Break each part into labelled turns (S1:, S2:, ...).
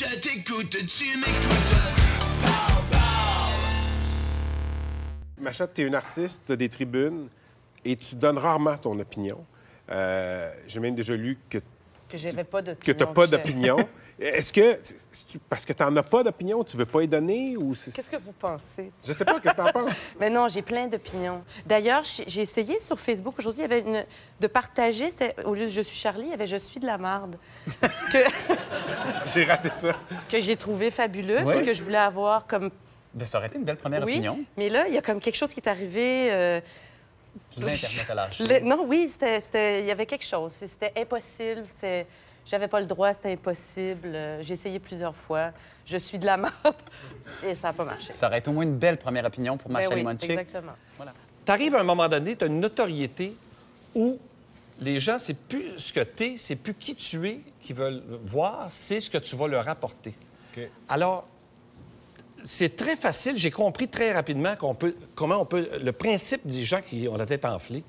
S1: Je t'écoute, tu m'écoutes.
S2: Macha, tu es une artiste, tu as des tribunes et tu donnes rarement ton opinion. J'ai même déjà lu que
S3: j'avais pas d'opinion.
S2: Que tu n'as pas d'opinion. Est-ce que, parce que tu n'en as pas d'opinion, tu veux pas y donner ou...
S3: Qu'est-ce que vous pensez?
S2: Je sais pas, qu'est-ce que tu en penses?
S3: Mais non, j'ai plein d'opinions. D'ailleurs, j'ai essayé sur Facebook aujourd'hui, il y avait de partager, au lieu de « Je suis Charlie », il y avait « Je suis de la marde ».
S2: J'ai raté ça.
S3: Que j'ai trouvé fabuleux et que je voulais avoir comme...
S4: Bien, ça aurait été une belle première opinion.
S3: Mais là, il y a comme quelque chose qui est arrivé...
S4: L'Internet a lâché.
S3: Non, oui, il y avait quelque chose. C'était impossible. J'avais pas le droit, c'était impossible. J'ai essayé plusieurs fois. Je suis de la marde et ça n'a pas marché.
S4: Ça aurait été au moins une belle première opinion pour Macha Limončić.
S3: Exactement.
S4: Voilà.
S5: Tu arrives à un moment donné, tu as une notoriété où les gens, c'est plus ce que tu es, c'est plus qui tu es qu'ils veulent voir, c'est ce que tu vas leur apporter.
S2: Okay.
S5: Alors, c'est très facile. J'ai compris très rapidement comment on peut... Le principe des gens qui ont la tête enflée,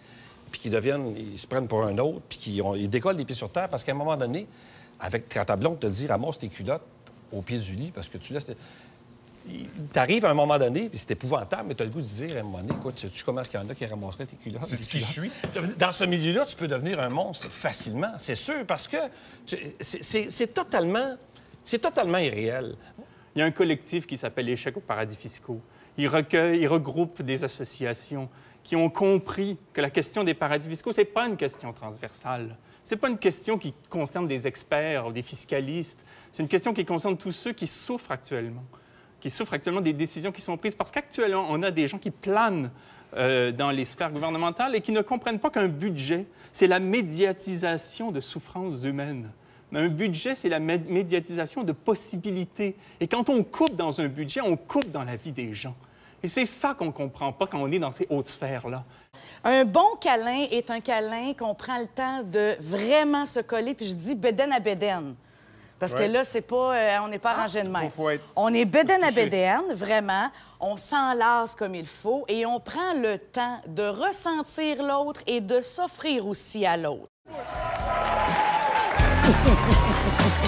S5: puis qui deviennent... Ils se prennent pour un autre, puis ils décollent les pieds sur terre, parce qu'à un moment donné, quand ta blonde te dit « ramasse tes culottes au pied du lit », parce que tu laisses... T'arrives à un moment donné, puis c'est épouvantable, mais tu as le goût de dire à un moment donné, quoi, sais-tu comment est-ce qu'il y en a qui ramasseraient tes culottes?
S2: C'est qui je suis?
S5: Dans ce milieu-là, tu peux devenir un monstre facilement, c'est sûr, parce que c'est totalement irréel.
S6: Il y a un collectif qui s'appelle Échec aux paradis fiscaux. Il regroupe des associations qui ont compris que la question des paradis fiscaux, ce n'est pas une question transversale. Ce n'est pas une question qui concerne des experts ou des fiscalistes. C'est une question qui concerne tous ceux qui souffrent actuellement des décisions qui sont prises. Parce qu'actuellement, on a des gens qui planent dans les sphères gouvernementales et qui ne comprennent pas qu'un budget, c'est la médiatisation de souffrances humaines. Mais un budget, c'est la médiatisation de possibilités. Et quand on coupe dans un budget, on coupe dans la vie des gens. Et c'est ça qu'on ne comprend pas quand on est dans ces hautes sphères-là.
S7: Un bon câlin est un câlin qu'on prend le temps de vraiment se coller, puis je dis bédaine à bédaine. Parce que là, c'est pas, on n'est pas arrangé de même. On est bédaine à bédaine, vraiment. On s'enlace comme il faut et on prend le temps de ressentir l'autre et de s'offrir aussi à l'autre.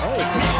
S1: Oh.